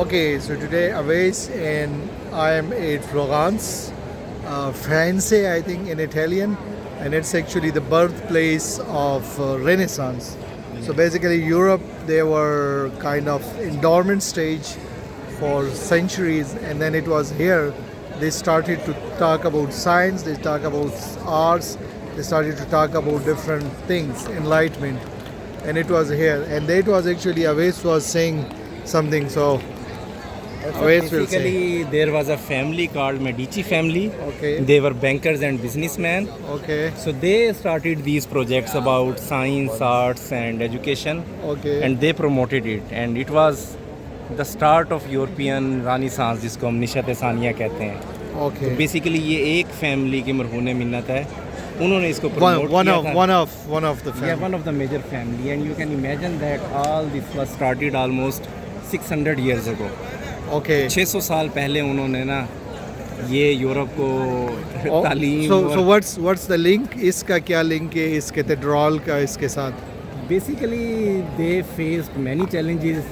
Okay, so today Awais and I am at Florence, France, I think in Italian, and it's actually the birthplace of Renaissance. So basically, Europe they were kind of in dormant stage for centuries, and then it was here they started to talk about science, they talk about arts, they started to talk about different things, enlightenment, and it was here, and that was actually Awais was saying something. So Awais will say. Basically, there was a family called Medici family. Okay. They were bankers and businessmen. Okay. So they started these projects about science, arts, and education, Okay. and they promoted it. And it was the start of European Renaissance, जिसको हम निशात सानिया कहते हैं. Okay. Basically ये एक family की मरहून मिन्नत है. उन्होंने इसको One, promote one किया of था. one of the Yeah, family. one of the major family, and you can imagine that all this was started almost 600 years ago. Okay. 600 साल पहले उन्होंने ना ये यूरोप को Oh, तालीम so what's the link? इसका क्या link है इस कैथेड्रल का इसके साथ? Basically they faced many challenges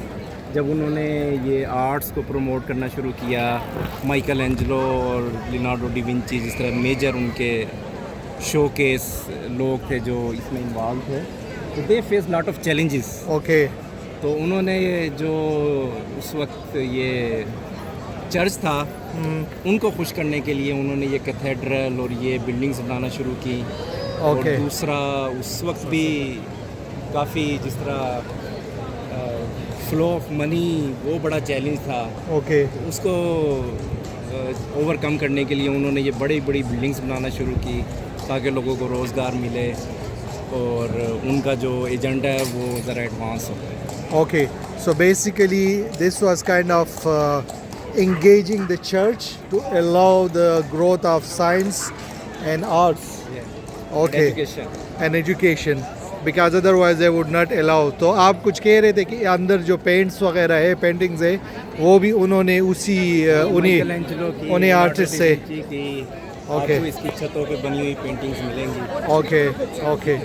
जब उन्होंने ये आर्ट्स को प्रमोट करना शुरू किया. माइकल एंजेलो और लियोनार्डो डी विंची जिस तरह मेजर उनके शोकेस लोग थे जो इसमें इन्वॉल्व थे, तो they face lot of challenges. Okay. तो उन्होंने ये जो उस वक्त ये चर्च था उनको खुश करने के लिए उन्होंने ये कैथेड्रल और ये बिल्डिंग्स बनाना शुरू की. और Okay. दूसरा उस वक्त भी काफ़ी जिस तरह फ्लो ऑफ मनी वो बड़ा चैलेंज था. Okay. उसको ओवरकम करने के लिए उन्होंने ये बड़ी बड़ी बिल्डिंग्स बनाना शुरू की ताकि लोगों को रोज़गार मिले और उनका जो एजेंडा है वो ज़रा एडवांस हो. Okay. So basically, this was kind of engaging the church to allow the growth of science and arts. Okay. Education. And education. Because otherwise they would not allow. तो आप कुछ कह रहे थे कि अंदर जो पेंट्स वगैरह है, पेंटिंग्स है, वो भी उन्होंने उसी उन्हीं आर्टिस्ट से. Okay. आपको इसकी छतों पे बनी हुई पेंटिंग्स मिलेंगी. Okay, okay.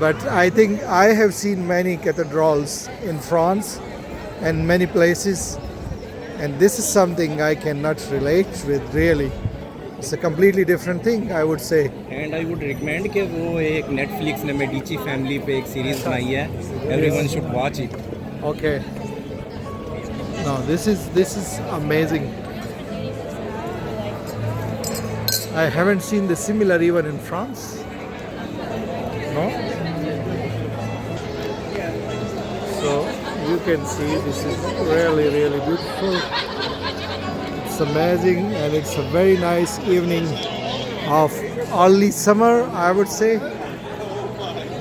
But I think I have seen many cathedrals in France and many places, and this is something I cannot relate with really. It's a completely different thing, I would say. And I would recommend कि वो एक Netflix ने Medici family पे एक series बनाई है. Everyone should watch it. Okay. No, this is amazing. I haven't seen the similar even in France. No? So you can see this is really, really beautiful. It's amazing and it's a very nice evening of early summer, I would say.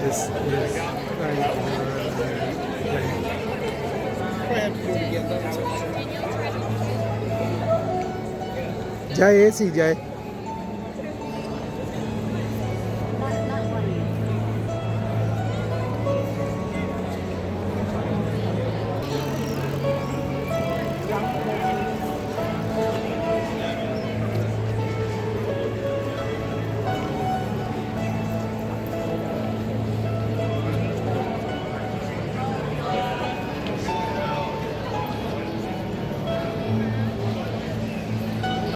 This is Jai AC Jai.